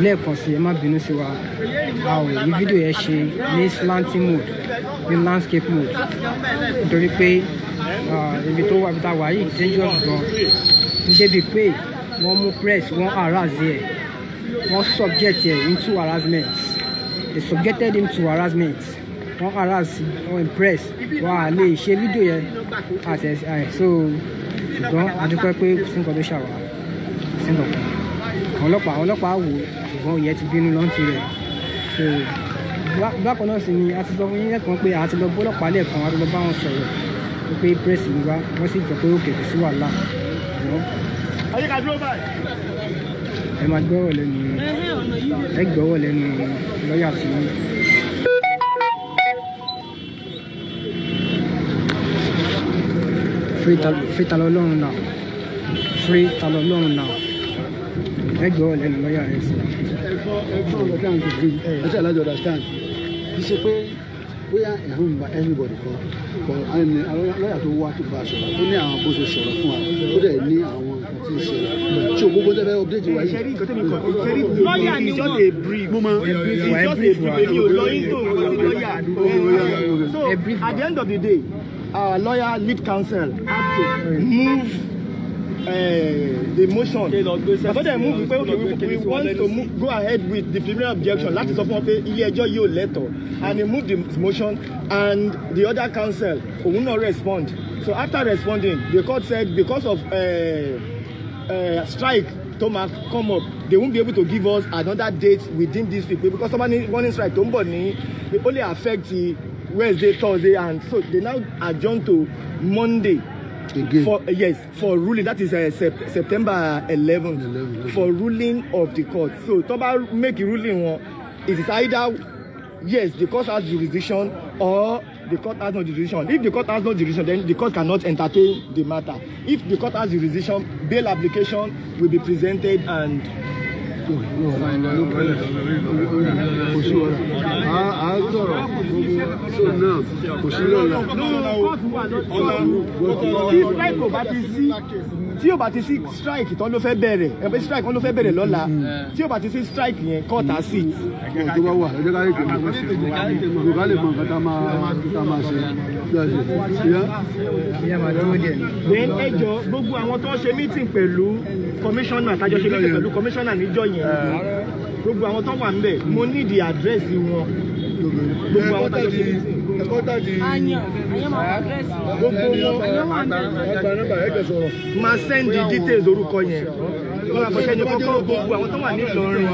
lẹ́ẹ̀kan sí ẹ má bínú sí wa a ò rí fídíò yẹn ṣe ní slanting mode ní landscape mode nítorí pé ibi tó wà bí ta wà yìí dangerous gan débi pé wọ́n mú press wọ́n harass ẹ̀ wọ́n subject ẹ̀ into harassment they subjected him to harassment wọ́n harass wọ́n press wọ́n à lè ṣe fídíò yẹn àti so ṣùgbọ́n adúpẹ́ pé sí nǹkan tó ṣàwà sí nǹkan kan àwọn ọlọ́pàá wò ṣùgbọ́n ìyẹn ti bínú lọ́ntì rẹ̀ so bákan náà sì ni a ti sọ fún yín lẹ́ẹ̀kan pé a ti lọ bọ́lọ́pàá lẹ́ẹ̀kan a ti lọ bá wọn sọ̀rọ̀ pé press ni wá wọ́n sì jọ pé ó kẹ̀kẹ́ sí wàhálà ẹ máa gbọ́rọ̀ lẹ́nu ẹ gbọ́rọ̀ lẹ́nu lọ́ọ̀yà tí free ta lọ́lọ́run náà free ta lọ́lọ́run náà ẹ gbọ́rọ̀ lẹ́nu lọ́ọ̀yà rẹ̀ sí. ẹ ṣe alájọ understand kì í ṣe pé bóyá ẹ̀rù ń ba everybody kan lọ́yà tó wá tó bá a sọ̀rọ̀ ó ní àwọn bó ṣe sọ̀rọ̀ fún wa ó dẹ̀ ní àwọn nǹkan tí ń ṣe tí o gbogbo tẹ́lẹ̀ update wa yìí. lọ́yà ni just a brief mo máa it's just a brief èmi ò lọ into lọ́yà so at the end of the day our lawyer lead counsel had to move the motion before they move we want to go ahead with the preliminary objection láti sọ fún wọn pé ilé ẹjọ́ yóò lẹ́tọ̀ọ́ and he moved the motion and the other counsel òun náà respond so after responding the court said because of strike tó máa come up they won't be able to give us another date within this week because somebody warning strike tó ń bọ̀ ní it only affect the Wednesday, Thursday and so they now adjourn to Monday. Again. For ruling that is September 11th for ruling of the court. So Toba make a ruling one. It is either yes the court has jurisdiction or the court has no jurisdiction. If the court has no jurisdiction, then the court cannot entertain the matter. If the court has jurisdiction, bail application will be presented and. No tí o bá ti sí strike tán ló fẹ́ bẹ̀rẹ̀ ẹgbẹ́ strike wọn ló fẹ́ bẹ̀rẹ̀ lọ́la tí o bá ti sí strike yẹn court á sí. tó bá wà ẹjọ́ káyọ̀ kò ní ká lè mọ nǹkan tá máa ṣe then ẹjọ́ gbogbo àwọn tó ń ṣe meeting pẹ̀lú commissioner tájọ ṣe meeting pẹ̀lú commissioner níjọ́ yẹn gbogbo àwọn tó wà ń bẹ̀ mo need the address wọn gbogbo àwọn tájọ ṣe meeting. máa send the details orúkọ yẹn wọn àpẹẹrẹ ní kọ́kọ́ gbogbo àwọn tó wà ní Ìlọrin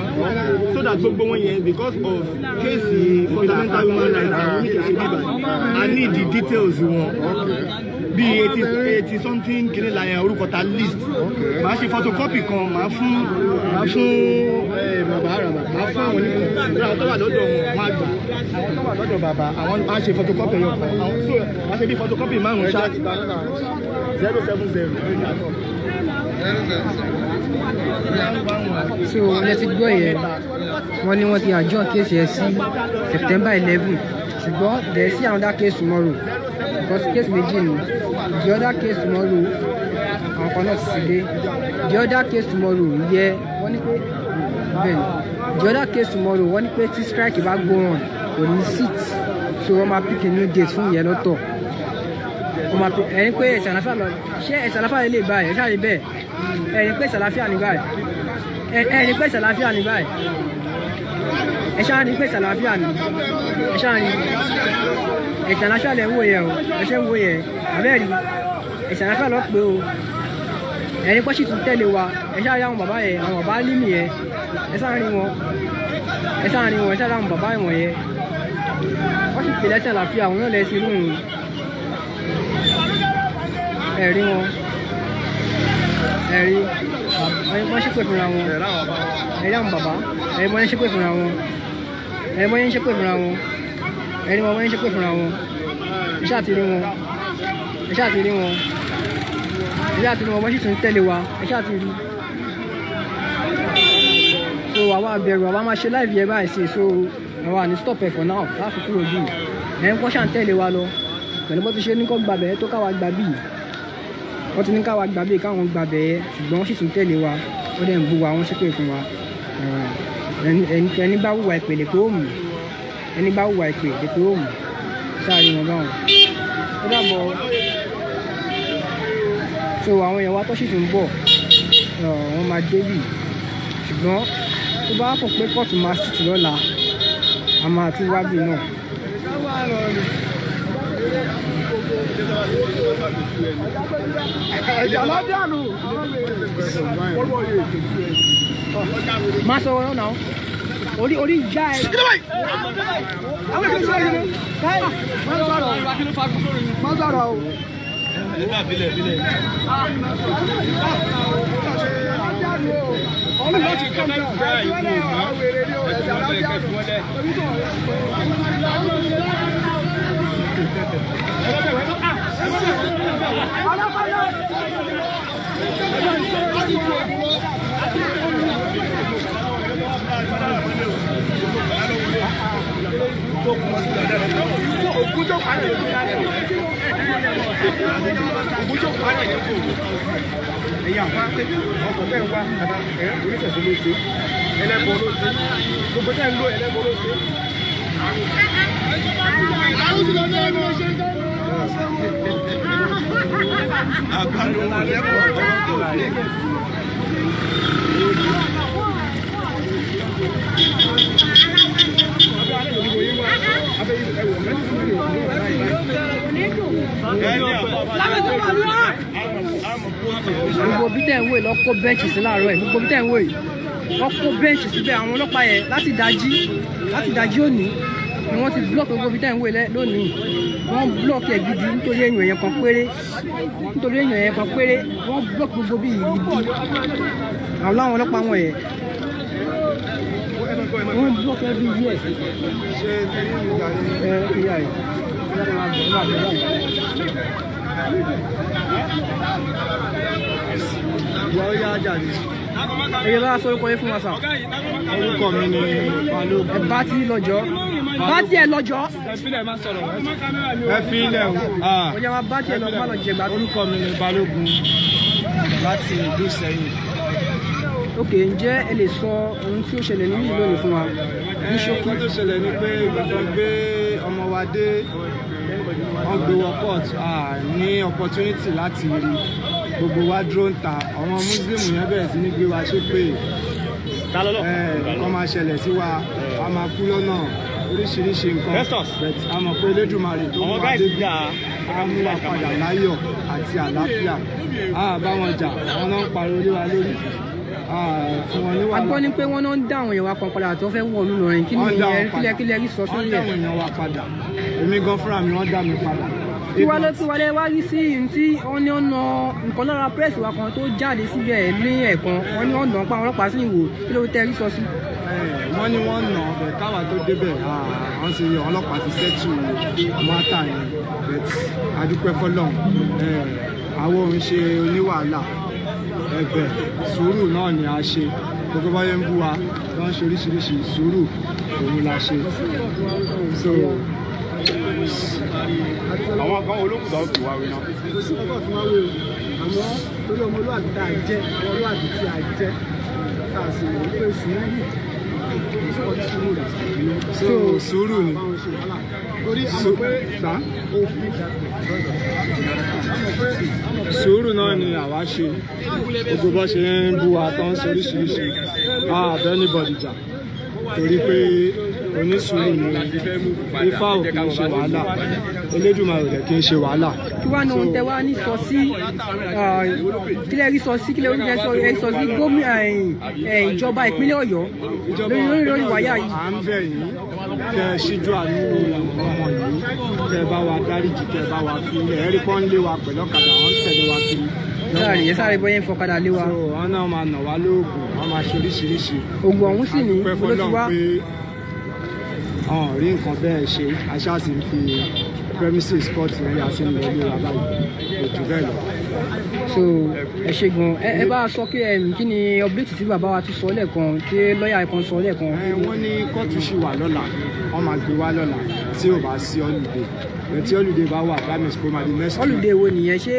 so that gbogbo wọn yẹn because of case fundamental human rights and oníkèké bíbá I need the details wọn bí 80 something kìíní la yẹn orúkọ ta list màá ṣe photocopy kan màá fún bàbá àràbà màá fún àwọn oníkèké àwọn tó wà lọ́dọ̀ wọn á gbà àwọn tó wà lọ́dọ̀ bàbá àwọn máa ṣe photocopy yẹn kan àwọn so màá ṣe bí photocopy márùn-ún ṣá 070. So let's go here. Wọ́n ní wọ́n ti adjourn case yẹn sí September 11 ṣùgbọ́n there is another case tomorrow because case méjì ni the other case tomorrow àwọn kan náà ti sì dé the other case tomorrow yẹ wọ́n ní pé bẹ́ẹ̀ the other case tomorrow wọ́n ní pé tí strike bá go on kò ní sit so wọ́n máa pick a new date fún ìyẹn lọ́tọ̀ wọ́n máa ẹ̀yin pé ẹ̀sẹ̀ àlàáfíà lọ ṣé ẹ̀sẹ̀ àlàáfíà lè báyìí ẹ̀ṣá rí bẹ́ẹ̀ ẹ̀yin pé ẹ̀sẹ̀ àlàáfíà ní báyìí ẹ̀yin pé ẹ̀sẹ̀ àlàáfíà ní báyìí ẹ̀ṣá rí pé ẹ̀sẹ̀ àlàáfíà ní ẹ̀ṣá rí ẹ̀sẹ̀ àlàáfíà lẹ̀ ń wò yẹn o ẹ̀ṣẹ̀ ń wò yẹn àbẹ́ẹ̀rí ẹ̀sẹ̀ àlàáfíà lọ pé o ẹ̀yin pọ́ṣì tún tẹ̀lé wa ẹ̀ṣá rí àwọn bàbá yẹn àwọn bàbá límì yẹn ẹ̀ṣá rí wọn ẹ̀ṣá rí àwọn bàbá wọn yẹn wọ́n sì pè lẹ́sẹ̀ àlàáfíà àwọn náà lẹ́sìn inú ẹ̀rí wọn ẹ̀rí wọ́n ṣépè fúnra wọn ẹ̀rí àwọn bàbá ẹ̀rí wọ́n ṣépè fúnra wọn ẹ̀rí wọ́n ṣépè fúnra wọn ẹ̀rí wọ́n ṣépè fúnra wọn iṣẹ́ àtìrí wọn iṣẹ́ àtìrí wọn iṣẹ́ àtìrí wọn wọ́n sì tún tẹ̀lé wa iṣẹ́ àtìrí so àwa àbẹ̀rù àwa máa ṣe láìpẹ́ báyìí sí so àwa ní stop ẹ̀ for now láti kúrò bíi ẹ̀ ń kọ́ ṣà ń tẹ̀lé wa lọ pẹ̀lú bó ti ṣe ní kọ́ gbàbẹ̀ tó káwa gbà bíi wọ́n ti ní káwa gbà bíi káwọn gbàbẹ̀ ṣùgbọ́n wọ́n sì tún tẹ̀lé wa ó dẹ̀ ń bú wa wọ́n ṣépè fún wa ẹni bá hùwà ìpè lè pé ó mú ẹni bá hùwà ìpè lè pé ó mú sáàrin wọn báwọn ó dàbọ̀ so àwọn èèyàn wa tó sì tún bọ̀ wọ́n máa débì ṣùgbọ́n tó bá fọ̀ pé kóòtù máa sì lọ́la a máa tún wábì náà. Má sọ̀rọ̀ náà orí ìjà ẹ̀. Má sọ̀rọ̀ o. Gbogbo bí tẹ̀ ń wò lọ kó bẹ́ǹchì sí láàárọ̀ ẹ̀ gbogbo bí tẹ̀ ń wò yìí wọ́n kó bẹ́ǹchì síbẹ̀ àwọn ọlọ́pàá yẹn láti dájí òní ni wọ́n ti blọ́ọ̀kì gbogbo bí tẹ̀ ń wò lónìí wọ́n blọ́ọ̀kì ẹ̀ gidi nítorí èèyàn yẹn kan péré wọ́n blọ́ọ̀kì gbogbo bí gidi àwọn ọlọ́pàá wọn yẹn wọ́n blọ́ọ̀kì ẹ̀ bí yẹ ìyá rẹ̀. Èyí bá sọ orúkọ yín fún wa sà. Orúkọ mi ni Balógun. Ẹ bá tí lọ́jọ́. Bá tí ẹ lọ́jọ́. Ẹ fi ilẹ̀ o. Ó yẹ máa bá tí ẹ lọ má lọ jẹ gbàgbọ́. Orúkọ mi ni Balógun láti ìlú Ìṣẹ̀yìn. Ok, ǹjẹ́ ẹ lè sọ ohun tí ó ṣẹlẹ̀ nínú ìlú lónìí fún wa? Ní ṣókí. Ohun tó ṣẹlẹ̀ ni pé ìgbàgbọ́ gbé ọmọ wa dé wọ́n gbé wọ court ní opportunity láti rí gbogbo wa dúró ń ta àwọn muslim yẹn bẹ̀rẹ̀ sí ní gbé wa ṣépè wọ́n máa ṣẹlẹ̀ sí wa a máa kú lọ́nà oríṣiríṣi nǹkan bẹ̀t a mọ̀ pé Elédùmarè tó mú wa débi a mú wa padà láyọ̀ àti àlàáfíà a bá wọn jà wọn náà ń pariwo lé wa lórí fún wọn ní wàhálà. A gbọ́ ní pé wọ́n náà ń dá àwọn èèyàn wa kan padà tó fẹ́ wọ̀ lù lọ́rin kí ni kílẹ̀ rí sọ sórí ẹ̀. wọ́n dá àwọn èèyàn wa padà èmi gan fúnra mi wọ́n dá mi padà. Tí wálé wá rí sí tí wọ́n ní ọ̀nà nǹkan lára pírẹ́sì wa kan tó jáde síbẹ̀ ní ẹ̀kan wọ́n ní ọ̀nà pa àwọn ọlọ́pàá sí ìwò kí ló tẹ́ rí sọ sí. Wọ́n ní wọ́n nà ọ̀bẹ̀ káwa tó débẹ̀ wọ́n sì yọ ọlọ́pàá ti sẹ́tù mọ́tà yẹn bẹ̀t adúpẹ́ fọlọ́n àwọn òun ṣe oníwàhálà ẹ̀bẹ̀ sùúrù náà ni a ṣe gbogbo báyé ń bú wa tó ń ṣe oríṣiríṣi sùúrù òun la ṣe. So àwọn kan olókùtà òkè wá wí náà. kò sí ọkọ̀ tí wọ́n wé o àmọ́ torí ọmọlúwàbí tá a jẹ́ ọmọlúwàbí tí a jẹ́ tá a sì mọ̀ pé sùúrù ni. torí àmọ̀ pé sùúrù náà ni àwa ṣe gbogbo bó ṣe ń bú wa tó ń sọ oríṣiríṣi àbẹ́ anybody jà torí pé onísùúrù ni ifá ò kì í ṣe wàhálà Elédùmarè rẹ̀ kì í ṣe wàhálà. Kí wàá ní ohun tẹ wá ní sọ sí kílẹ̀ rí sọ sí kílẹ̀ oúnjẹ sọ sí gómìnà ìjọba ìpínlẹ̀ Ọ̀yọ́ lórí wáyà yìí. À ń bẹ̀ yín kẹ́ ẹ ṣíjú àánú ọmọ yìí kẹ́ ẹ bá wa dáríjì kẹ́ ẹ bá wa fi ilẹ̀ ẹ̀rí pọ́n lé wa pẹ̀lú ọ̀kadà wọ́n ń tẹ̀lé wa kiri. Láàrin yẹn sáré bọ́yẹ́ ń fọkadà lé wa. Wọ́n náà máa nà wá lóògùn wọ́n máa ṣe oríṣiríṣi. Ògùn ọ̀hún sì ní bó ló ti wá. Rí nǹkan bẹ́ẹ̀ ṣe aṣáà sì ń fi premises court ní àti ilẹ̀ ilé wa báyìí kò jù bẹ́ẹ̀ lọ. So ẹ ṣe gan ẹ bá sọ pé kí ni update tí bàbá wa ti sọ lẹ́ẹ̀kan tí lọ́ọ̀yà kan sọ lẹ́ẹ̀kan. Wọ́n ní kóòtù ṣì wà lọ́la wọ́n máa gbé wá lọ́la tí ò bá sí holiday tí holiday bá wà that means kó máa di next week. Holiday wo nìyẹn ṣé.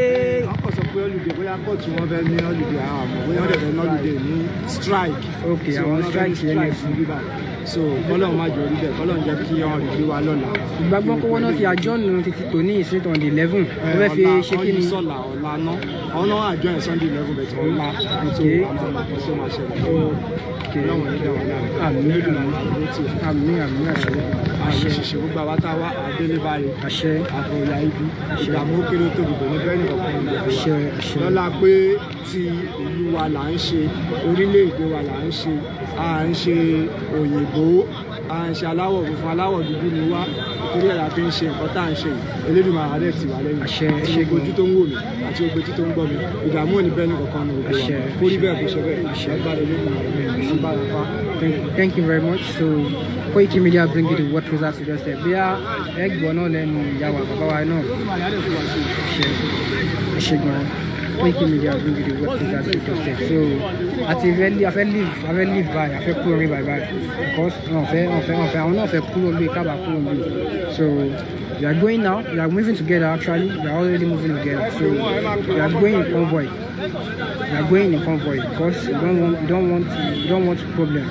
wọ́n kàn sọ pé pé holiday bóyá kóòtù wọn fẹ́ ní holiday àwọn àmọ́ bóyá wọ́n dẹ̀ fẹ́ ní holiday ní strike. ok àwọn strike yẹn lè fún bíbá so kọ́lọ́n má jọ orí bẹ́ẹ̀ kọ́lọ́n jẹ́ kí wọ́n rí gbé wa lọ́la. ìgbàgbọ́ kówó náà ti àjọ́nù títí tòní ìsìn on the 11 wọ́n fẹ́ fi ṣe kí ni. ọ̀la náà àwọn náà àjọ ẹ̀ Sunday 11 bẹ̀ tí wọ́n lá so àwọn àkọsọ máa ṣẹlẹ̀ lọ́wọ́ nígbà wọn náà àmì àṣẹ ṣiṣẹ́ gbogbo àwọn táwa àdélé báyìí àṣẹ àfọ̀yà ibi ìdààmú kéré tóbi kò ní bẹ́ẹ̀ ní ọ̀pọ̀ àṣẹ lọ́la pé ti ìlú wa là ń ṣe orílẹ̀-èdè wa là ń ṣe à ń ṣe òyìnbó à ń ṣe aláwọ̀ funfun aláwọ̀ dúdú ni wá torí ẹ̀ la fi ń ṣe nǹkan tá à ń ṣe Elédùmarè adé ti wà lẹ́yìn àṣẹ gbogbo ojú tó ń wò mí àti gbogbo ojú tó ń gbọ́ mi ìdààmú ò ní bẹ́ẹ̀ ní kankan ní gbogbo wa kó rí bẹ́ẹ̀ kó ṣe bẹ́ẹ̀ lágbára Elédùmarè fa. Thank you very much. So KOIKIMEDIA bring you the word closer to doorstep. Bí a ẹgbọ́n náà lẹ́nu ìyàwó bàbá wa náà ṣe gan. KOIKIMEDIA bring you the word closer to doorstep. So àti a fẹ́ leave by a fẹ́ kúrò ní bye bye because àwọn náà fẹ́ kúrò bí kábà kúrò bí. So we are going now. We are moving together actually. We are already moving together. So we are going in convoy. We are going in convoy because we don't want problem.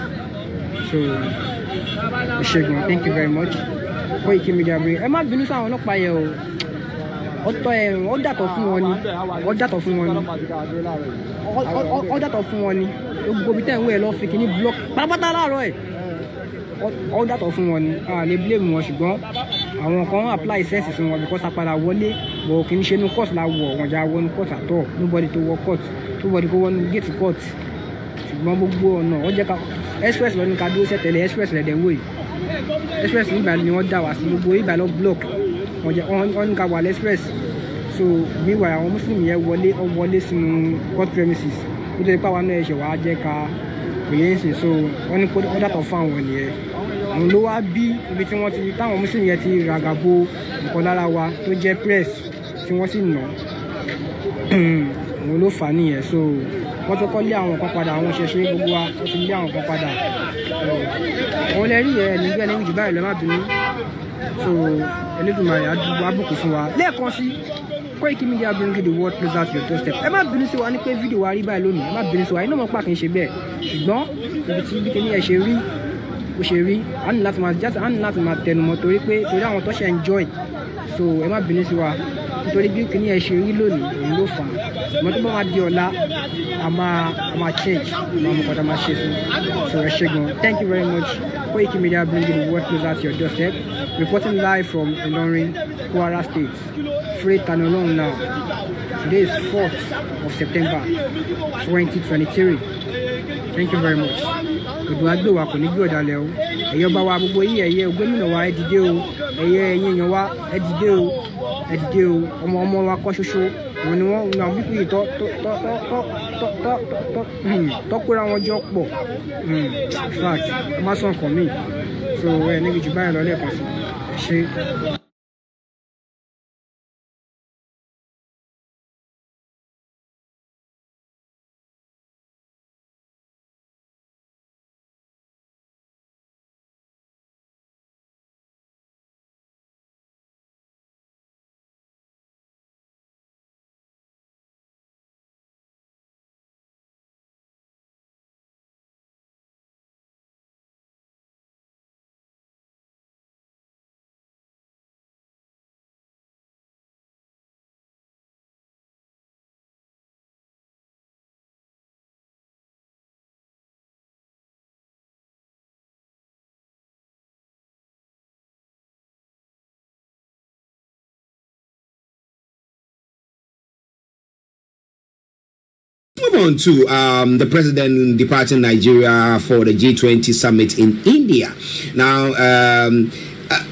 So Ṣẹ́gun, thank you very much. KOIKIMEDIA bring. Ẹ má bínú sáwọn ọlọ́pàá yẹn o. Ọ̀tọ̀ ẹ̀ ó dàtọ̀ fún wọn ni. Ó dàtọ̀ fún wọn ni. Ó dàtọ̀ fún wọn ni. Gbogbo ibi tẹ́ ń wé ẹ lọ fi kíní block pátápátá láàárọ̀ ẹ̀. Ó dàtọ̀ fún wọn ni. A lè blame wọn ṣùgbọ́n àwọn kan apply sense fún wọn because apàdà wọlé bọ̀ kì í ṣe inú court la wọ̀ wọ́n já wọnú court àtọ̀ nobody to wọ court nobody kó wọnú gate court ṣùgbọ́n gbogbo ọ̀nà ó jẹ́ ká express lọ ní ká dúró sẹ́tẹ̀lẹ̀ express rẹ̀ dẹ̀ wò yìí express nígbà ni wọ́n dà wá sí gbogbo ìgbà lọ block wọ́n ní ká wà express so meanwhile àwọn muslim yẹn wọlé sínú court premises nítorí pàwọn náà ẹ̀ṣẹ̀ wàá jẹ́ ká òye ń sìn so wọ́n ní kó ó dàtọ̀ fún àwọn nìyẹn àwọn ló wá bí ibi tí wọ́n ti táwọn muslim yẹn ti ràgàbo nǹkan lára wa tó jẹ́ press tí wọ́n sì nà àwọn ló fà á nìyẹn so wọ́n tó kọ́ lé àwọn kan padà àwọn ṣẹ̀ṣẹ̀ gbogbo wa wọ́n ti lé àwọn kan padà àwọn lẹ́rí ẹ̀ nígbẹ́ lẹ́yìn jù báyìí lọ́ má bínú so Elédùmarè àdúgbò àbùkù fún wa lẹ́ẹ̀kan sí KOIKIMEDIA bring you the word closer to your doorstep. Ẹ má bínú sí wa ní pé fídíò wa rí báyìí lónìí ẹ má bínú sí wa iná mọ̀ pà kì í ṣe bẹ́ẹ̀ ṣùgbọ́n ibi tí bí kìíní ẹ̀ ṣe rí ó ṣe rí a ní láti máa tẹnumọ́ torí àwọn tó ṣe ń join so ẹ má bínú sí wa nítorí bí kìíní ẹ̀ ṣe rí lónìí òun ló fà á ìmọ̀ tó bá máa di ọ̀la a máa change máa mọ̀ kọ́ta máa ṣe fún so ẹ ṣé gan. Thank you very much. KOIKIMEDIA bring you the word closer to your doorstep. Reporting live from ILORIN, Kwara State. Free TANI OLOHUN now. Today is 4th of September 2023. Thank you very much. Gbogbo àgbè wa kò ní gbé ọ̀dàlẹ̀ o. Ẹ̀yẹ ọba wa gbogbo yìí ẹ̀yẹ gómìnà wa ẹ dìde o. Ẹ̀yẹ ẹ̀yìn èèyàn wa ẹ dìde o. Ẹ dìde o. Ọmọ wa kọ́ ṣoṣo. Wọ́n ni wọ́n na wípé yìí tọ́kúra wọn jọ pọ̀. In fact, ẹ má sọ nǹkan míì. So ẹ níbi jù báyìí lọ lẹ́ẹ̀kan sí. Ṣé. Move on to the president departing Nigeria for the G20 summit in India. Now,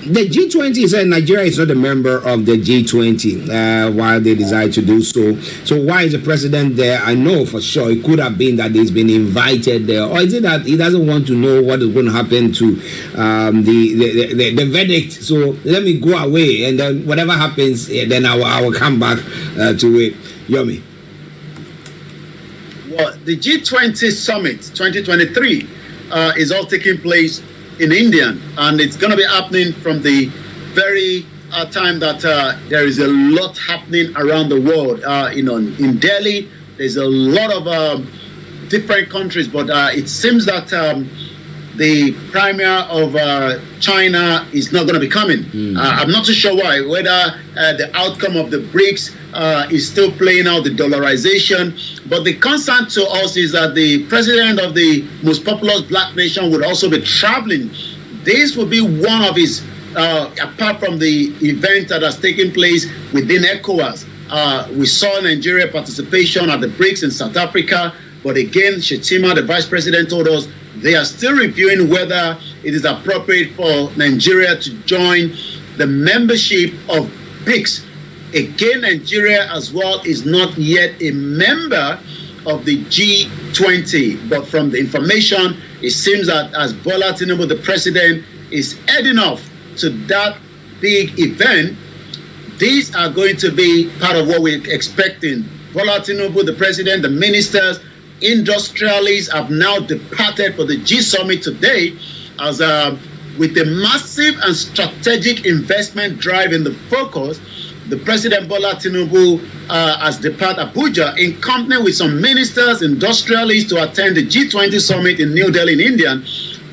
the G20 said Nigeria is not a member of the G20 while they decide to do so. So why is the president there? I know for sure it could have been that he's been invited there, or is it that he doesn't want to know what is going to happen to the verdict? So let me go away, and then whatever happens, then I will come back to it. Yomi. Well, the G20 Summit 2023 is all taking place in India, and it's going to be happening from the very time that there is a lot happening around the world. In Delhi, there's a lot of different countries, but it seems that the premier of China is not going to be coming. I'm not too sure why, whether the outcome of the BRICS is still playing out the dollarization. But the concern to us is that the president of the most populous black nation would also be traveling. This will be one of his, apart from the event that has taken place within ECOWAS. We saw Nigeria participation at the BRICS in South Africa. But again, Shetima, the vice president, told us they are still reviewing whether it is appropriate for Nigeria to join the membership of BRICS. Again, Nigeria as well is not yet a member of the G20. But from the information, it seems that as Bola Tinubu, the president, is heading off to that big event, these are going to be part of what we're expecting. Bola Tinubu, the president, the ministers, industrialists have now departed for the G Summit today as with a massive and strategic investment drive in the focus. The President Bola Tinubu has departed Abuja in company with some ministers, industrialists to attend the G20 Summit in New Delhi in India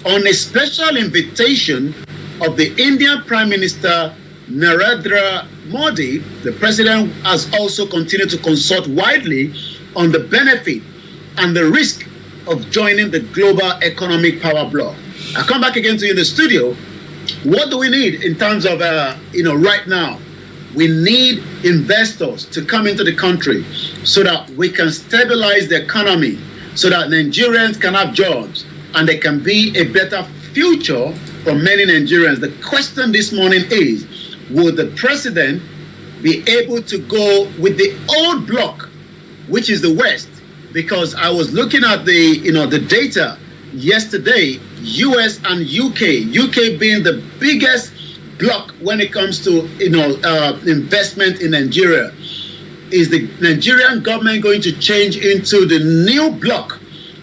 on a special invitation of the Indian Prime Minister Narendra Modi. The president has also continued to consult widely on the benefit and the risk of joining the global economic power bloc. I come back again to you in the studio. What do we need in terms of, right now? We need investors to come into the country so that we can stabilize the economy, so that Nigerians can have jobs and there can be a better future for many Nigerians. The question this morning is, will the president be able to go with the old bloc, which is the West? Because I was looking at the data yesterday, US and UK being the biggest bloc when it comes to investment in Nigeria. Is the Nigerian government going to change into the new bloc,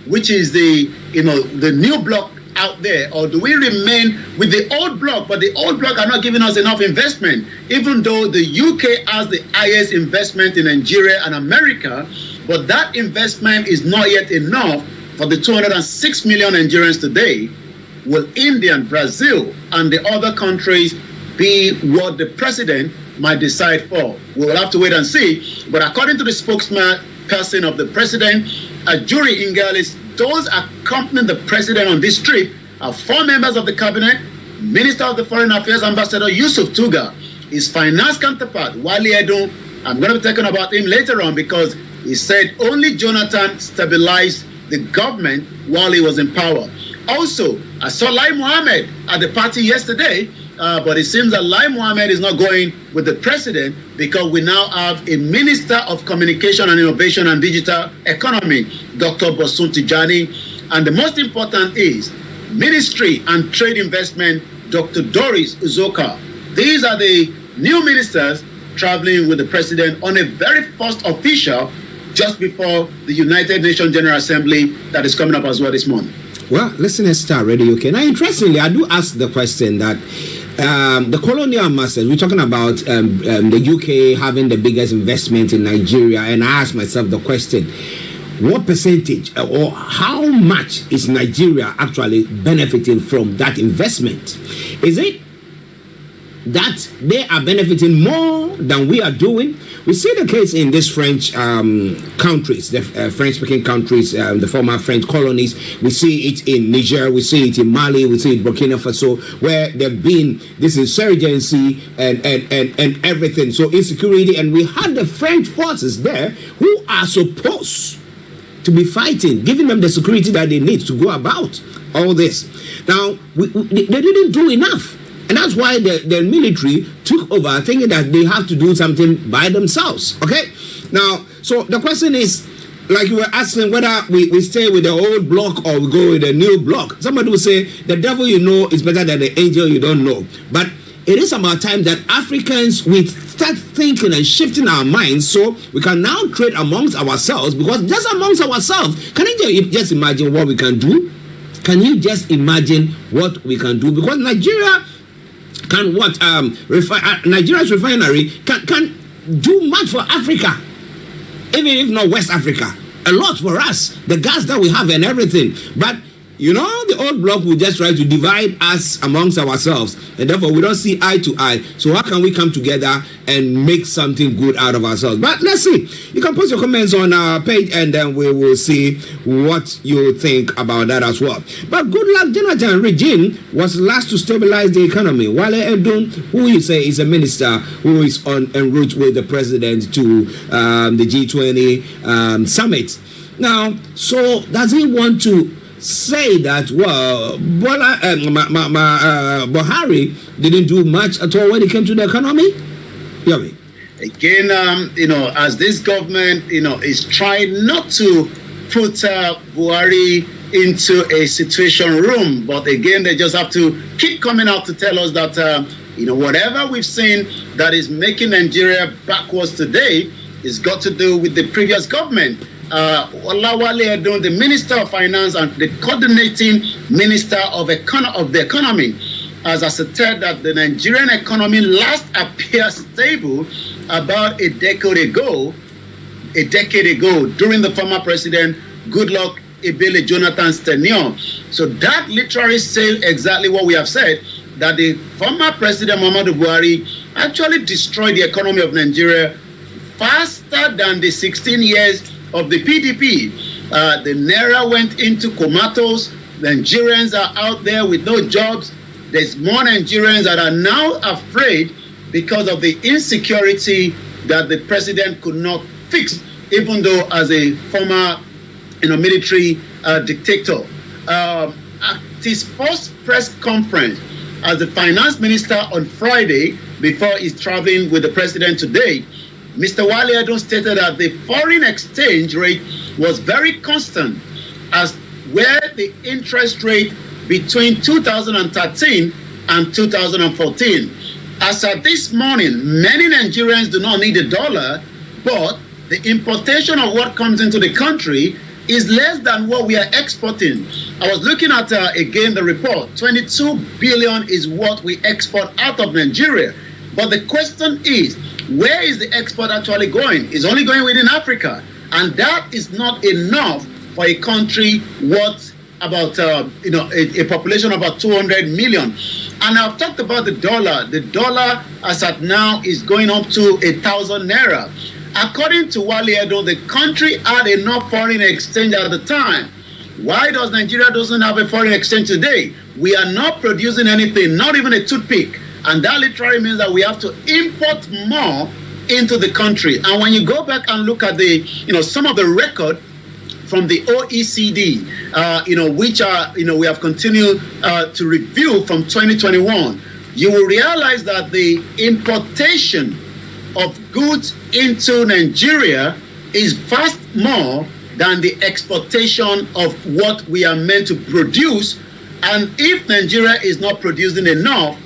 which is the new bloc out there, or do we remain with the old bloc? But the old bloc are not giving us enough investment, even though the UK has the highest investment in Nigeria and America. But that investment is not yet enough for the 206 million Nigerians today. Will India and Brazil and the other countries be what the president might decide for? We will have to wait and see. But according to the spokesperson of the president, Ajuri Ingalis, those accompanying the president on this trip are 4 members of the cabinet, Minister of the Foreign Affairs Ambassador Yusuf Tuga, his finance counterpart Wali Edun. I'm going to be talking about him later on because he said only Jonathan stabilized the government while he was in power. Also, I saw Lai Mohammed at the party yesterday, but it seems that Lai Mohammed is not going with the president because we now have a Minister of Communication and Innovation and Digital Economy, Dr. Bosun Tijani, and the most important is Ministry and Trade Investment, Dr. Doris Uzoka. These are the new ministers traveling with the president on a very first official just before the United Nations General Assembly that is coming up as well this month. Well, listen to Star Radio UK. Now, interestingly, I do ask the question that the colonial masters, we're talking about the UK having the biggest investment in Nigeria, and I ask myself the question, what percentage or how much is Nigeria actually benefiting from that investment? Is it that they are benefiting more than we are doing? We see the case in these French countries, the French-speaking countries, the former French colonies. We see it in Niger, we see it in Mali, we see it in Burkina Faso, where there've been this insurgency and everything, so insecurity, and we had the French forces there who are supposed to be fighting, giving them the security that they need to go about all this. Now, they didn't do enough. And that's why the military took over, thinking that they have to do something by themselves. Okay? Now, so the question is, like you were asking, whether we stay with the old block or we go with the new block. Somebody will say, the devil you know is better than the angel you don't know. But it is about time that Africans, we start thinking and shifting our minds so we can now trade amongst ourselves, because just amongst ourselves, can you just imagine what we can do? Can you just imagine what we can do? Because Nigeria can what Nigeria's refinery can do much for Africa, even if not West Africa. A lot for us, the gas that we have and everything. But you know, the old bloc will just try to divide us amongst ourselves, and therefore we don't see eye to eye. So how can we come together and make something good out of ourselves? But let's see. You can post your comments on our page, and then we will see what you think about that as well. But good luck. Jonathan Regine was last to stabilize the economy. Wale Edun, who you say is a minister who is en route with the president to the G20 summit. Now, so does he want to say that, well, Buhari didn't do much at all when it came to the economy? Yomi. Again, you know, as this government, you know, is trying not to put Buhari into a situation room, but again, they just have to keep coming out to tell us that, you know, whatever we've seen that is making Nigeria backwards today is got to do with the previous government. Olawale Edun, the Minister of Finance and the coordinating Minister of the Economy, has asserted that the Nigerian economy last appeared stable about a decade ago, during the former President Goodluck Ebele Jonathan's tenure. So that literally says exactly what we have said, that the former President Muhammadu Buhari actually destroyed the economy of Nigeria faster than the 16 years of the PDP. The Naira went into comatose. Nigerians are out there with no jobs. There's more Nigerians that are now afraid because of the insecurity that the president could not fix, even though as a former, you know, military dictator. At his first press conference as the finance minister on Friday, before he's traveling with the president today, Mr. Wale Edun stated that the foreign exchange rate was very constant, as where the interest rate between 2013 and 2014. As at this morning, many Nigerians do not need a dollar, but the importation of what comes into the country is less than what we are exporting. I was looking at, again, the report. 22 billion is what we export out of Nigeria. But the question is, where is the export actually going? It's only going within Africa. And that is not enough for a country worth about, you know, a population of about 200 million. And I've talked about the dollar. The dollar, as at now, is going up to 1,000 naira. According to Wale Edun, the country had enough foreign exchange at the time. Why does Nigeria doesn't have a foreign exchange today? We are not producing anything, not even a toothpick. And that literally means that we have to import more into the country. And when you go back and look at the, you know, some of the record from the OECD, you know, which are, you know, we have continued to review from 2021, you will realize that the importation of goods into Nigeria is vast more than the exportation of what we are meant to produce. And if Nigeria is not producing enough,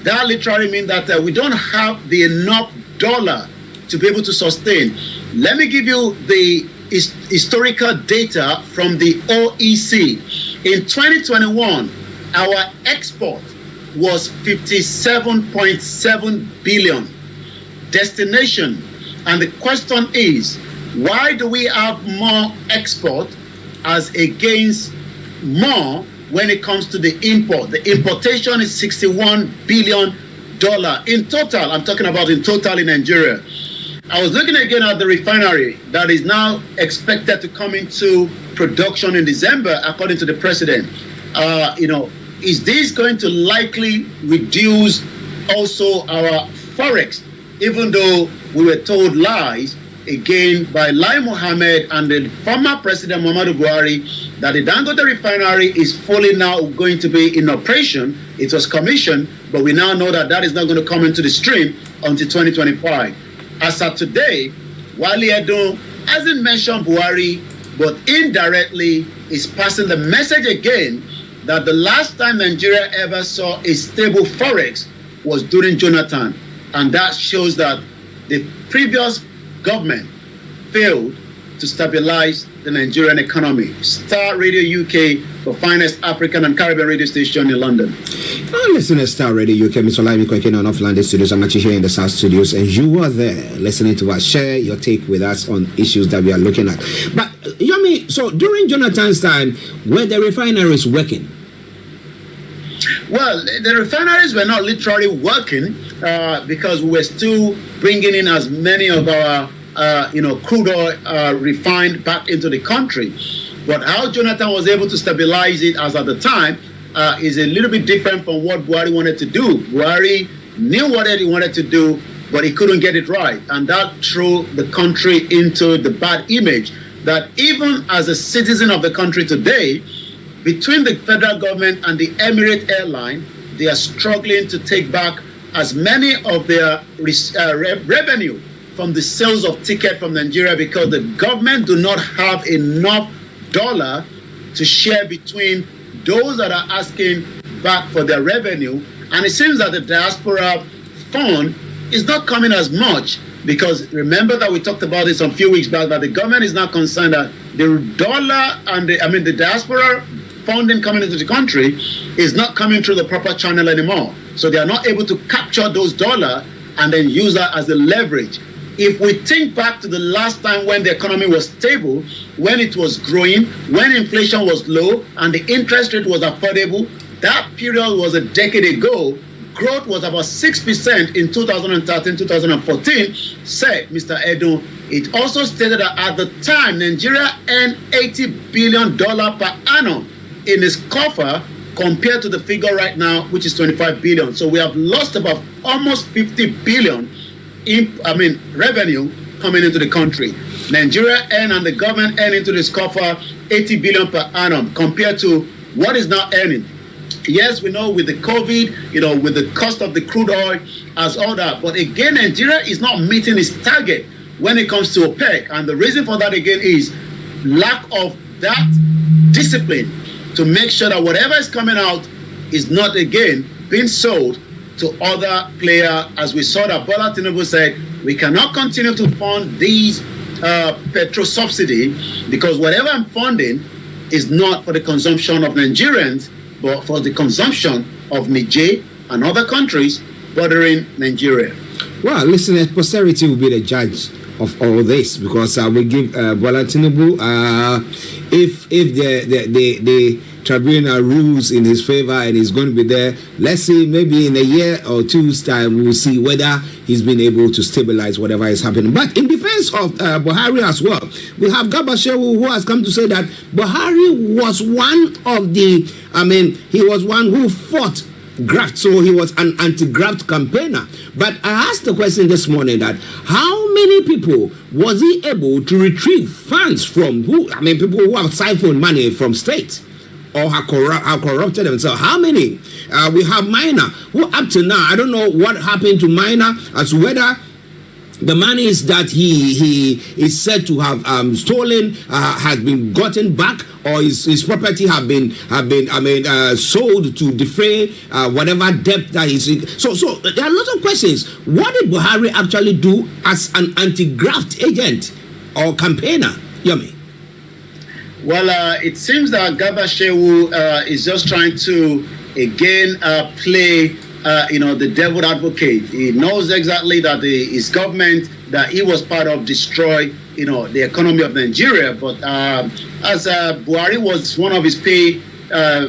that literally means that we don't have the enough dollar to be able to sustain. Let me give you the historical data from the OEC. In 2021, our export was 57.7 billion. Destination, and the question is, why do we have more export as against more when it comes to the import? The importation is $61 billion in total. I'm talking about in total in Nigeria. I was looking again at the refinery that is now expected to come into production in December, according to the president. You know, is this going to likely reduce also our forex, even though we were told lies again by Lai Mohammed and the former President Muhammadu Buhari that the Dangote refinery is fully now going to be in operation. It was commissioned, but we now know that that is not going to come into the stream until 2025. As of today, Wale Edun hasn't mentioned Buhari, but indirectly is passing the message again that the last time Nigeria ever saw a stable forex was during Jonathan. And that shows that the previous government failed to stabilize the Nigerian economy. Star Radio UK, the finest African and Caribbean radio station in London. Listen to Star Radio UK, Mr. Olami Kwekena on Off-London Studios. I'm actually here in the South Studios, and you are there listening to us. Share your take with us on issues that we are looking at. But, Yomi, so during Jonathan's time, were the refineries working? Well, the refineries were not literally working because we were still bringing in as many of our crude oil refined back into the country. But how Jonathan was able to stabilize it as at the time is a little bit different from what Buhari wanted to do. Buhari knew what he wanted to do, but he couldn't get it right. And that threw the country into the bad image that even as a citizen of the country today, between the federal government and the Emirate Airline, they are struggling to take back as many of their revenue from the sales of tickets from Nigeria because the government do not have enough dollar to share between those that are asking back for their revenue. And it seems that the diaspora fund is not coming as much because remember that we talked about this a few weeks back that the government is not concerned that the dollar and the diaspora funding coming into the country is not coming through the proper channel anymore. So they are not able to capture those dollars and then use that as a leverage. If we think back to the last time when the economy was stable, when it was growing, when inflation was low and the interest rate was affordable, that period was a decade ago. Growth was about 6% in 2013, 2014, said Mr. Edo. It also stated that at the time, Nigeria earned $80 billion per annum in its coffer compared to the figure right now, which is 25 billion. So we have lost about almost 50 billion in revenue coming into the country. Nigeria earned and the government earned into this coffer 80 billion per annum compared to what is now earning. Yes, we know with the COVID, with the cost of the crude oil as all that. But again, Nigeria is not meeting its target when it comes to OPEC. And the reason for that again is lack of that discipline to make sure that whatever is coming out is not again being sold to other players. As we saw that Bola Tinubu said, we cannot continue to fund these petrol subsidy because whatever I'm funding is not for the consumption of Nigerians, but for the consumption of Niger and other countries bordering Nigeria. Well, listen, posterity will be the judge of all this because we give Bola Tinubu if the tribunal rules in his favor and he's going to be there, let's say maybe in a year or two's time we'll see whether he's been able to stabilize whatever is happening. But in defense of Buhari as well, we have Garba Shehu who has come to say that Buhari was one of the, he was one who fought graft, so he was an anti-graft campaigner. But I asked the question this morning that how many people was he able to retrieve funds from people who have siphoned money from states or have corrupted themselves? How many? We have Minor who up to now, I don't know what happened to Minor as to whether the monies that he is said to have stolen has been gotten back, or his property have been sold to defray whatever debt that he's in. So there are lots of questions. What did Buhari actually do as an anti-graft agent or campaigner, Yomi? Well, it seems that Garba Shehu is just trying to again play the devil advocate. He knows exactly that his government that he was part of destroy the economy of Nigeria. But as Buhari was one of his pay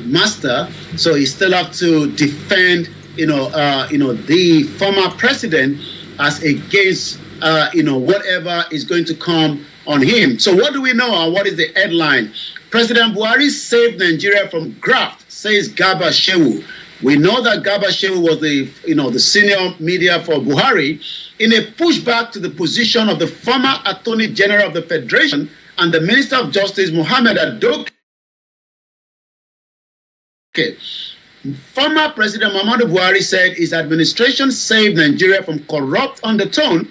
master, so he still have to defend the former president as against whatever is going to come on him. So what do we know and what is the headline? President Buhari saved Nigeria from graft, says Garba Shehu. We know that Garba Shehu was the senior media for Buhari in a pushback to the position of the former Attorney General of the Federation and the Minister of Justice, Mohammed Adoke. Former President Muhammadu Buhari said his administration saved Nigeria from corrupt undertone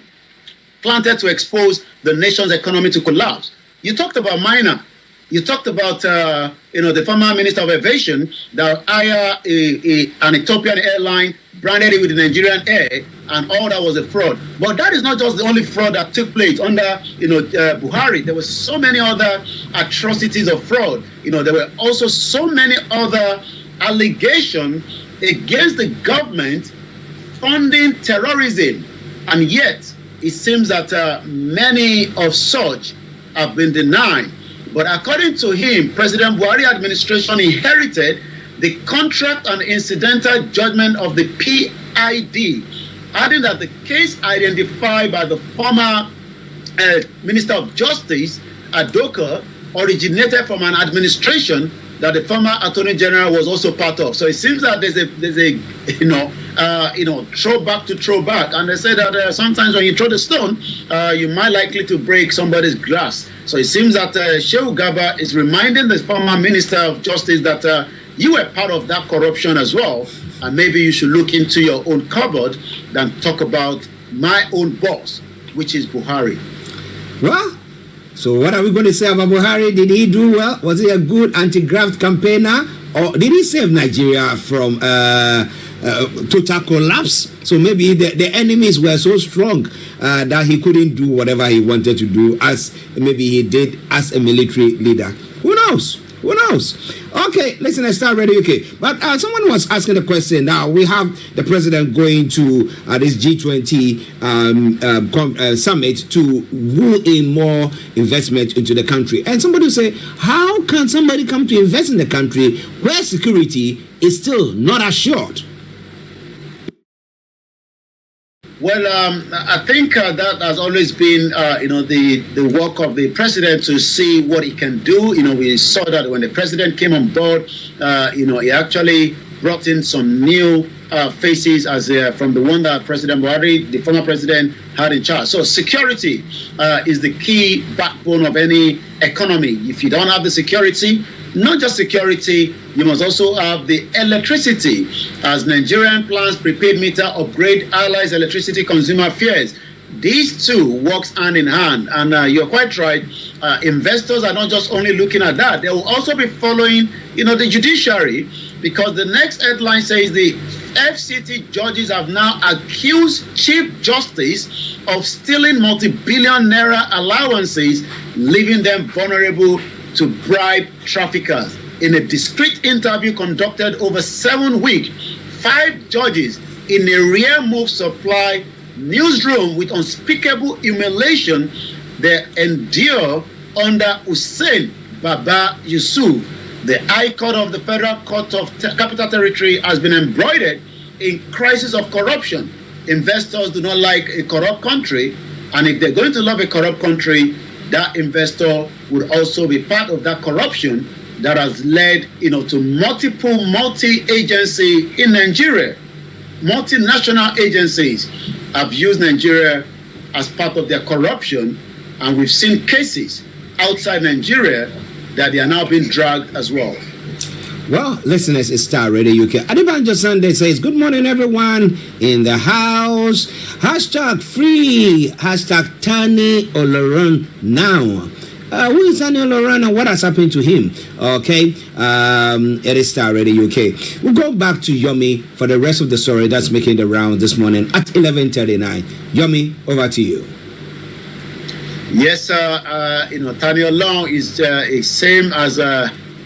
planted to expose the nation's economy to collapse. You talked about Minor. You talked about the former Minister of Aviation that hired an Ethiopian airline, branded it with the Nigerian Air, and all that was a fraud. But that is not just the only fraud that took place under, Buhari. There were so many other atrocities of fraud. There were also so many other allegations against the government funding terrorism, and yet it seems that many of such have been denied. But according to him, President Buhari administration inherited the contract and incidental judgment of the PID, adding that the case identified by the former Minister of Justice, Adoka, originated from an administration that the former Attorney General was also part of. So it seems that there's a throwback, and they say that sometimes when you throw the stone, you might likely to break somebody's glass. So it seems that Shehu Garba is reminding the former Minister of Justice that you were part of that corruption as well, and maybe you should look into your own cupboard than talk about my own boss, which is Buhari. Well, so what are we going to say about Buhari? Did he do well? Was he a good anti-graft campaigner? Or did he save Nigeria from total collapse? So maybe the enemies were so strong that he couldn't do whatever he wanted to do, as maybe he did as a military leader. Who knows? Who knows? Okay, listen, let's start Radio UK. But someone was asking a question. Now, we have the president going to this G20 summit to woo in more investment into the country. And somebody will say, how can somebody come to invest in the country where security is still not assured? Well, I think that has always been, the work of the president to see what he can do. We saw that when the president came on board, he actually brought in some new faces as from the one that President Buhari, the former president, had in charge. So security is the key backbone of any economy. If you don't have the security, not just security, you must also have the electricity, as Nigerian plans prepaid meter upgrade allies electricity consumer fears. These two works hand in hand, and you're quite right. Investors are not just only looking at that; they will also be following, the judiciary, because the next headline says the FCT judges have now accused Chief Justice of stealing multi-billion naira allowances, leaving them vulnerable to bribe traffickers. In a discreet interview conducted over 7 weeks, 5 judges in a rare move supply newsroom with unspeakable humiliation they endure under Hussein Baba Yusuf. The High Court of the Federal Court of Capital Territory has been embroidered in crisis of corruption. Investors do not like a corrupt country, and if they're going to love a corrupt country, that investor would also be part of that corruption that has led, to multiple multi-agency in Nigeria. Multinational agencies have used Nigeria as part of their corruption, and we've seen cases outside Nigeria that they are now being dragged as well. Well, listeners, it's Star Radio UK. Adebanjo Sunday says, good morning, everyone in the house. Hashtag free. Hashtag TANI OLOHUN now. Who is TANI OLOHUN and what has happened to him? Okay. It is Star Radio UK. We'll go back to Yomi for the rest of the story that's making the round this morning at 11:39. Yomi, over to you. Yes, TANI OLOHUN is the same as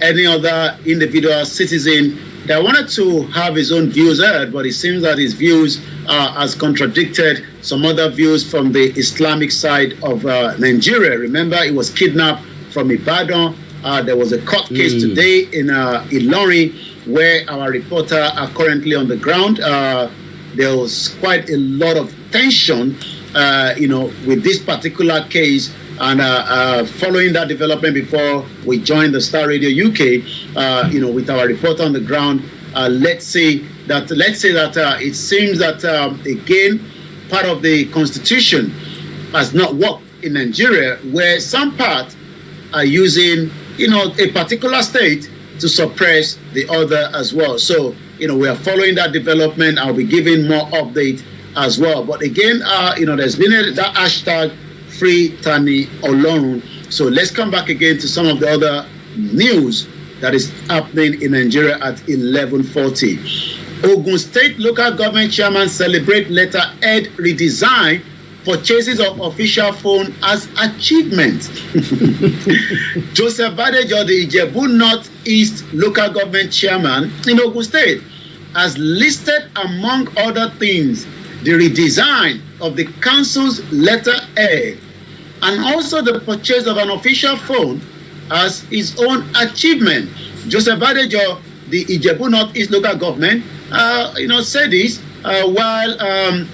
any other individual citizen that wanted to have his own views heard, but it seems that his views has contradicted some other views from the Islamic side of Nigeria. Remember, he was kidnapped from Ibadan. There was a court case today in ILORIN where our reporter are currently on the ground. There was quite a lot of tension, with this particular case. And following that development, before we joined the Star Radio UK, with our reporter on the ground, let's say that it seems that again, part of the constitution has not worked in Nigeria, where some parts are using, a particular state to suppress the other as well. So, we are following that development. I'll be giving more update as well. But again, there's been that hashtag free TANI OLOHUN. So let's come back again to some of the other news that is happening in Nigeria at 11:40. Ogun State local government chairman celebrate letterhead redesign purchases of official phone as achievement. Joseph Badejo, the Ijebu Northeast local government chairman in Ogun State, has listed among other things the redesign of the council's letterhead and also the purchase of an official phone as his own achievement. Joseph Badejo, the Ijebu Northeast local government, said this while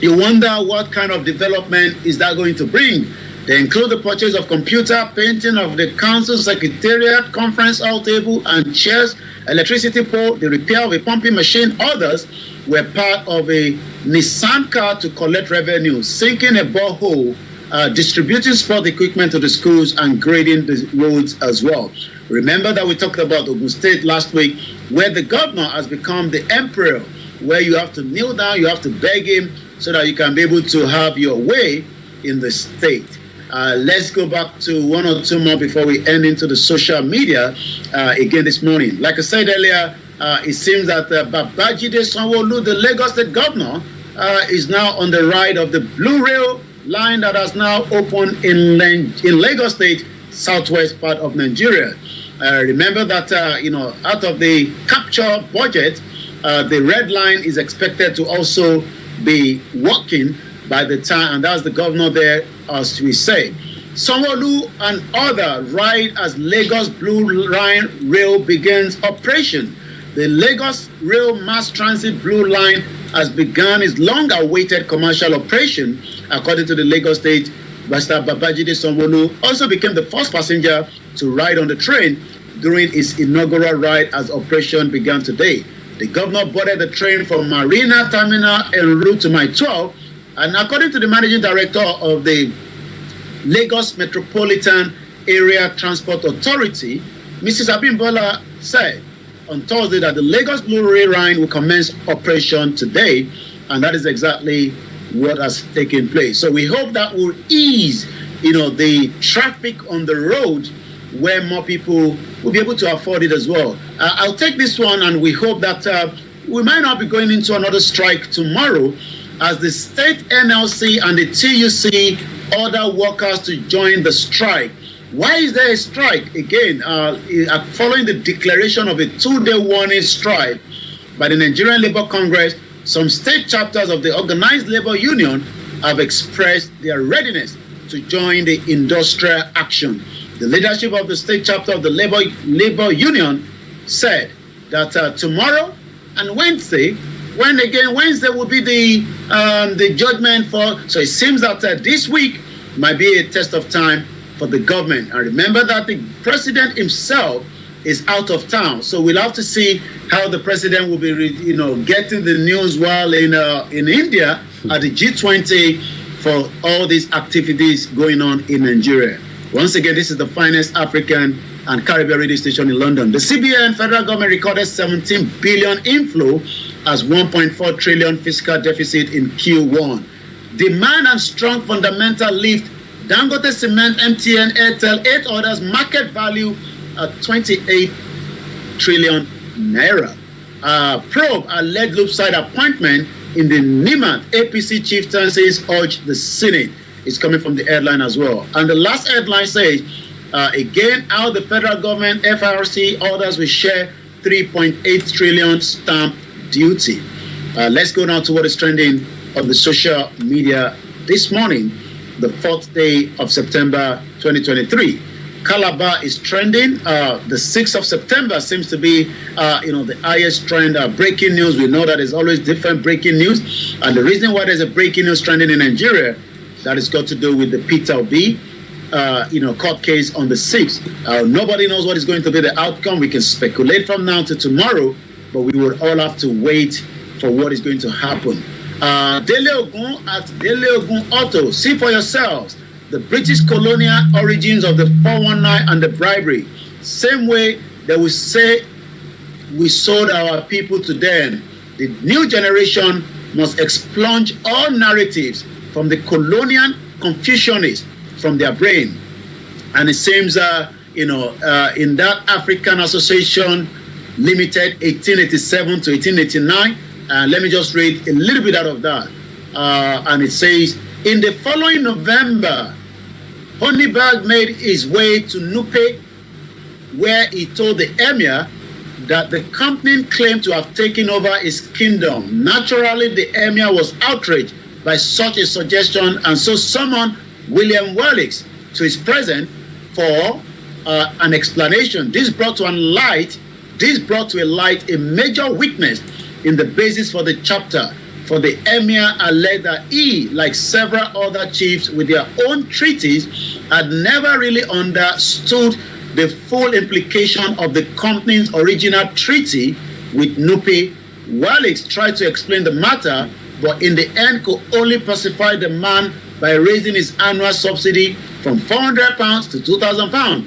you wonder what kind of development is that going to bring. They include the purchase of computer, painting of the council secretariat, conference hall table and chairs, electricity pole, the repair of a pumping machine. Others were part of a Nissan car to collect revenue, sinking a borehole, distributing sport equipment to the schools and grading the roads as well. Remember that we talked about Ogun State last week, where the governor has become the emperor, where you have to kneel down, you have to beg him so that you can be able to have your way in the state. Let's go back to one or two more before we end into the social media again this morning. Like I said earlier, it seems that Babajide Sanwo-Olu, the Lagos State governor, is now on the ride of the Blue Rail line that has now opened in Lagos State, southwest part of Nigeria. Remember that, out of the capture budget, the red line is expected to also be working by the time, and that's the governor there, as we say. Sanwo-Olu and other ride as Lagos Blue Line Rail begins operation. The Lagos Rail Mass Transit Blue Line has begun its long-awaited commercial operation. According to the Lagos State, Mr. Babajide Sanwo-Olu also became the first passenger to ride on the train during its inaugural ride as operation began today. The governor boarded the train from Marina Terminal en route to Mile 12, and according to the managing director of the Lagos Metropolitan Area Transport Authority, Mrs. Abimbola said on Thursday that the Lagos Blue Rail Line will commence operation today, and that is exactly what has taken place. So we hope that will ease, the traffic on the road, where more people will be able to afford it as well. I'll take this one, and we hope that we might not be going into another strike tomorrow, as the state NLC and the TUC order workers to join the strike. Why is there a strike? Again, following the declaration of a 2-day warning strike by the Nigerian Labour Congress, some state chapters of the Organized Labour Union have expressed their readiness to join the industrial action. The leadership of the state chapter of the Labour Union said that tomorrow and Wednesday, Wednesday will be the judgment for. So it seems that this week might be a test of time for the government. And remember that the president himself is out of town, so we'll have to see how the president will be, getting the news while in India at the G20 for all these activities going on in Nigeria. Once again, this is the finest African and Caribbean radio station in London. The CBN federal government recorded 17 billion inflow as 1.4 trillion fiscal deficit in Q1. Demand and strong fundamental lift. Dangote Cement, MTN, Airtel, 8 others, market value at 28 trillion naira. Probe alleged loop side appointment in the Nimat APC chieftaincies urged the Senate. It's coming from the headline as well. And the last headline says, again, how the federal government, FRC, orders will share 3.8 trillion stamp duty. Let's go now to what is trending on the social media this morning, the 4th day of September 2023. Calabar is trending. The 6th of September seems to be, the highest trend. Breaking news. We know that there's always different breaking news. And the reason why there's a breaking news trending in Nigeria, that has got to do with the Peter Obi, court case on the 6th. Nobody knows what is going to be the outcome. We can speculate from now to tomorrow, but we will all have to wait for what is going to happen. Dele Ogun at Dele Ogun Auto. See for yourselves the British colonial origins of the 419 and the bribery. Same way they will say we sold our people to them. The new generation must expunge all narratives from the colonial Confucianists from their brain. And it seems, in that African Association Limited, 1887 to 1889. Let me just read a little bit out of that. And it says, in the following November, Honeyberg made his way to Nupe, where he told the emir that the company claimed to have taken over his kingdom. Naturally, the emir was outraged by such a suggestion and so summoned William Wallace to his presence for an explanation. This brought to light a major weakness in the basis for the chapter. For the emir alleged that he, like several other chiefs with their own treaties, had never really understood the full implication of the company's original treaty with Nupe. Wallace tried to explain the matter, but in the end could only pacify the man by raising his annual subsidy from £400 to £2,000.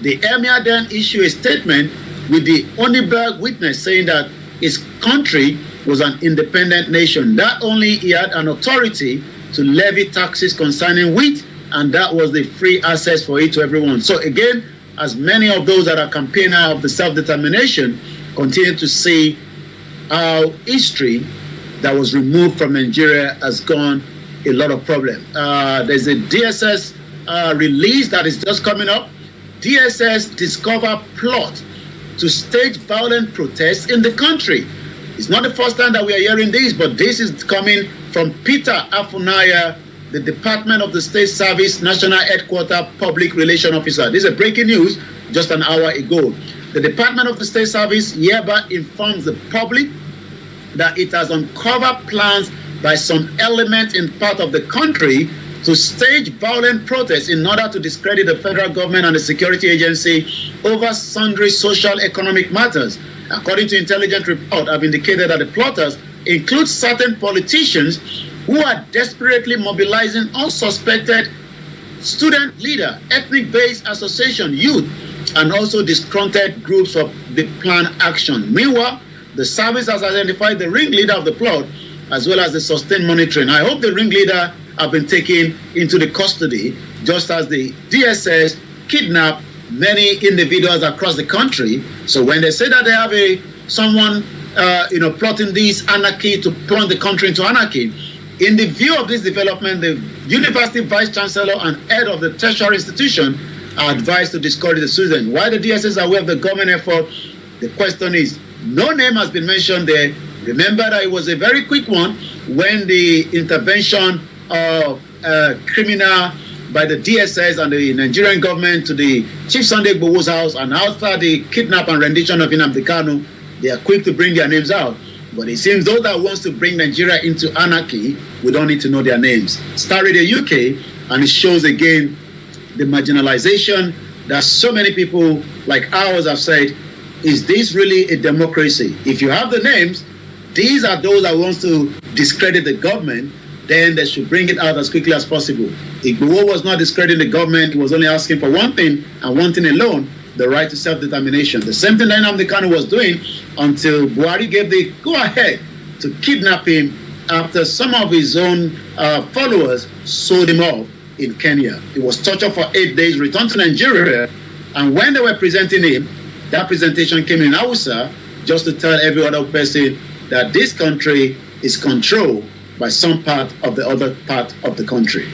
The emir then issued a statement with the Honeyberg witness saying that his country was an independent nation, that only he had an authority to levy taxes concerning wheat, and that was the free access for it to everyone. So again, as many of those that are campaigning of the self-determination continue to see how history that was removed from Nigeria has gone a lot of problem. There's a DSS release that is just coming up. DSS discover plot to stage violent protests in the country. It's not the first time that we are hearing this, but this is coming from Peter Afunaya, the Department of the State Service National Headquarters Public Relations Officer. This is a breaking news just an hour ago. The Department of the State Service hereby informs the public that it has uncovered plans by some element in part of the country to stage violent protests in order to discredit the federal government and the security agency over sundry social economic matters. According to intelligence report, I've indicated that the plotters include certain politicians who are desperately mobilizing unsuspected student leader, ethnic-based association, youth, and also disgruntled groups of the planned action. Meanwhile, the service has identified the ringleader of the plot as well as the sustained monitoring. I hope the ringleader have been taken into the custody, just as the DSS kidnapped many individuals across the country. So when they say that they have someone plotting this anarchy to plunge the country into anarchy, in the view of this development, the university vice chancellor and head of the tertiary institution are advised to discourage the students. Why the DSS are aware of the government effort? The question is, no name has been mentioned there. Remember that it was a very quick one when the intervention of criminal by the DSS and the Nigerian government to the Chief Sunday IGBOHO's house, and after the kidnap and rendition of Nnamdi Kanu, they are quick to bring their names out. But it seems those that wants to bring Nigeria into anarchy, we don't need to know their names. Star Radio UK, and it shows again the marginalization that so many people like ours have said, is this really a democracy? If you have the names, these are those that wants to discredit the government, then they should bring it out as quickly as possible. IGBOHO was not discrediting the government, he was only asking for one thing and one thing alone, the right to self-determination. The same thing that Nnamdi Kanu was doing until Buhari gave the go-ahead to kidnap him after some of his own followers sold him off in Kenya. He was tortured for 8 days, returned to Nigeria, and when they were presenting him, that presentation came in Hausa just to tell every other person that this country is controlled by some part of the other part of the country.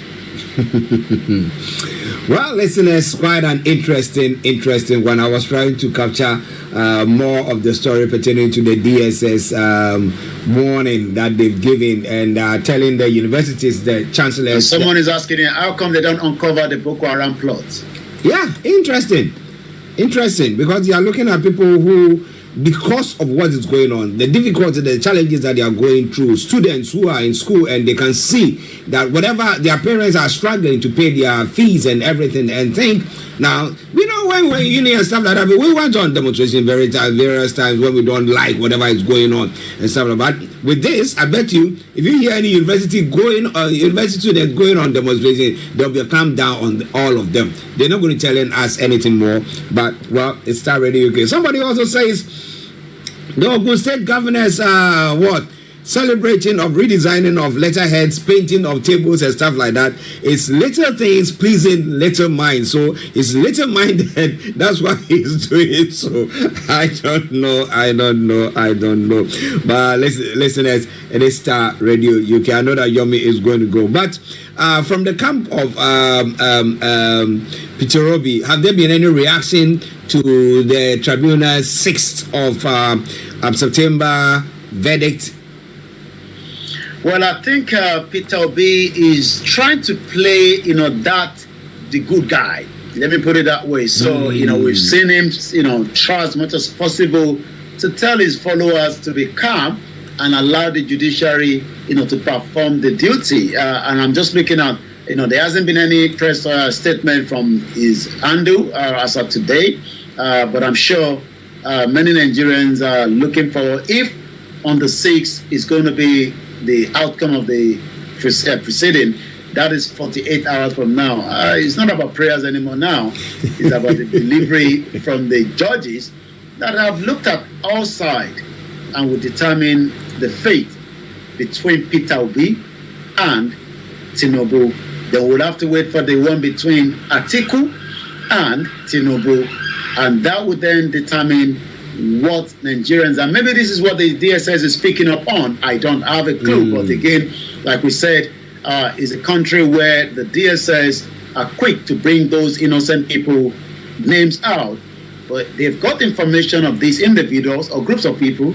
Well, listeners, quite an interesting one. I was trying to capture more of the story pertaining to the DSS warning that they've given and telling the universities, the chancellors. And someone is asking, how come they don't uncover the Boko Haram plots? Yeah, interesting, because they are looking at people who, because of what is going on, the difficulty, the challenges that they are going through, students who are in school and they can see that whatever their parents are struggling to pay their fees and everything, and think now, we know when we're in and stuff like that, but we went on demonstration various times when we don't like whatever is going on and stuff like that. But with this, I bet you, if you hear any university students going on demonstration, there'll be a calm down on all of them. They're not going to tell us anything more, but well, it's Star Radio UK. Somebody also says the Ogun State governors celebrating, of redesigning of letterheads, painting of tables and stuff like that. It's little things pleasing little minds. So it's little minded. That's why he's doing it. So I don't know. But listeners, it is Star Radio UK. I know that Yomi is going to go. But from the camp of Peter Obi, have there been any reaction to the tribunal's 6th of September verdict? Well, I think Peter Obi is trying to play, the good guy. Let me put it that way. So, we've seen him, try as much as possible to tell his followers to be calm and allow the judiciary, to perform the duty. And I'm just looking at, there hasn't been any press statement from his handle as of today. But I'm sure many Nigerians are looking for, if on the 6th is going to be the outcome of the proceeding, that is 48 hours from now. It's not about prayers anymore now. It's about the delivery from the judges that have looked at all sides and will determine the fate between Peter Obi and Tinubu. Then we'll have to wait for the one between Atiku and Tinubu, and that would then determine what Nigerians, and maybe this is what the DSS is picking up on. I don't have a clue, but again, like we said, is a country where the DSS are quick to bring those innocent people names out, but they've got information of these individuals or groups of people,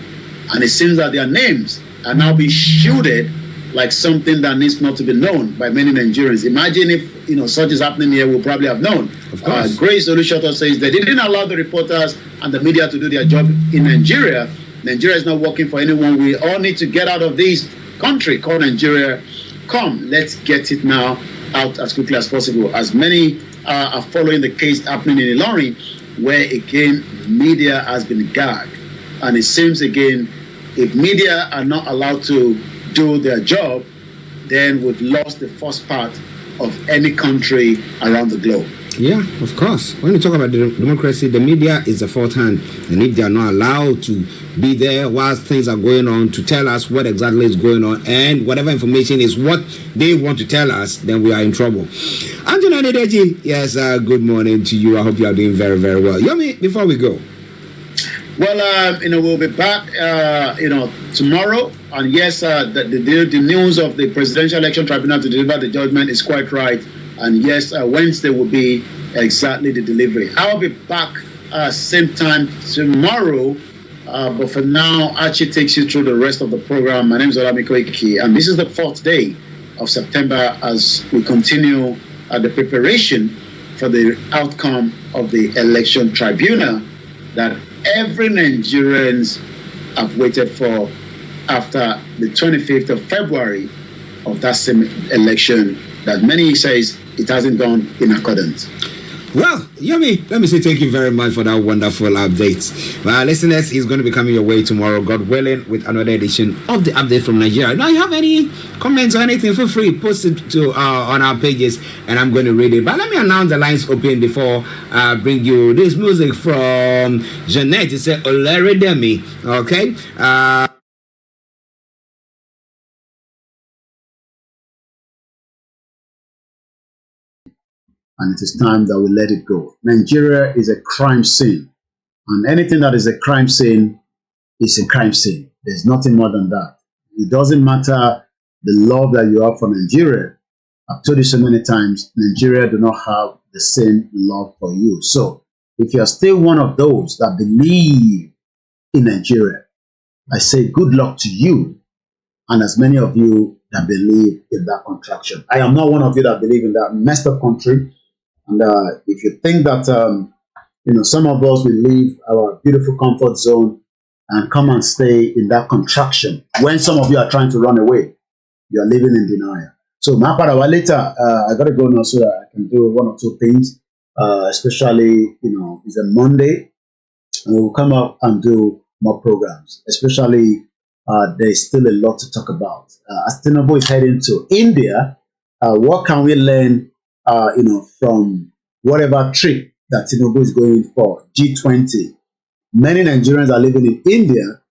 and it seems that their names are now being shielded like something that needs not to be known by many Nigerians. Imagine if such is happening here, we'll probably have known. Of course. Grace Olusoto says they didn't allow the reporters and the media to do their job in Nigeria. Nigeria is not working for anyone. We all need to get out of this country called Nigeria. Come, let's get it now out as quickly as possible. As many are following the case happening in ILORIN, where again media has been gagged, and it seems again, if media are not allowed to do their job, then we've lost the first part of any country around the globe. Yeah, of course. When you talk about democracy, the media is the fourth hand, and if they are not allowed to be there whilst things are going on to tell us what exactly is going on, and whatever information is what they want to tell us, then we are in trouble. Anthony Adedeji, yes, good morning to you. I hope you are doing very, very well. Yomi, before we go. Well, we'll be back, tomorrow. And yes, the news of the Presidential Election Tribunal to deliver the judgment is quite right. And yes, Wednesday will be exactly the delivery. I'll be back same time tomorrow. But for now, Archie takes you through the rest of the program. My name is OLAMILEKAN, and this is the 4th day of September as we continue the preparation for the outcome of the election tribunal that every Nigerians have waited for after the 25th of February of that same election that many says it hasn't gone in accordance. Well, Yomi, let me say thank you very much for that wonderful update. Well, listeners, he's going to be coming your way tomorrow, God willing, with another edition of the Update from Nigeria. Now, you have any comments or anything, feel free, post it to on our pages, and I'm going to read it. But let me announce the lines open before I bring you this music from Jeanette. It said, Olaridemi, okay? And it is time that we let it go. Nigeria is a crime scene, and anything that is a crime scene is a crime scene. There's nothing more than that. It doesn't matter the love that you have for Nigeria. I've told you so many times, Nigeria do not have the same love for you. So if you're still one of those that believe in Nigeria, I say good luck to you, and as many of you that believe in that contraction. I am not one of you that believe in that messed up country. And if you think that, some of us will leave our beautiful comfort zone and come and stay in that contraction, when some of you are trying to run away, you are living in denial. So, later, I got to go now so that I can do one or two things, especially, it's a Monday, and we'll come up and do more programs, especially there's still a lot to talk about. As Tinubu is heading to India, what can we learn from whatever trip that Tinubu is going for, G20. Many Nigerians are living in India,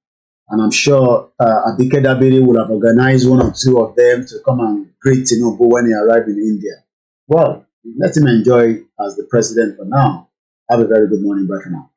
And I'm sure KABIRU will have organized one or two of them to come and greet Tinubu when he arrived in India. Well, let him enjoy as the president for now. Have a very good morning. Bye for now.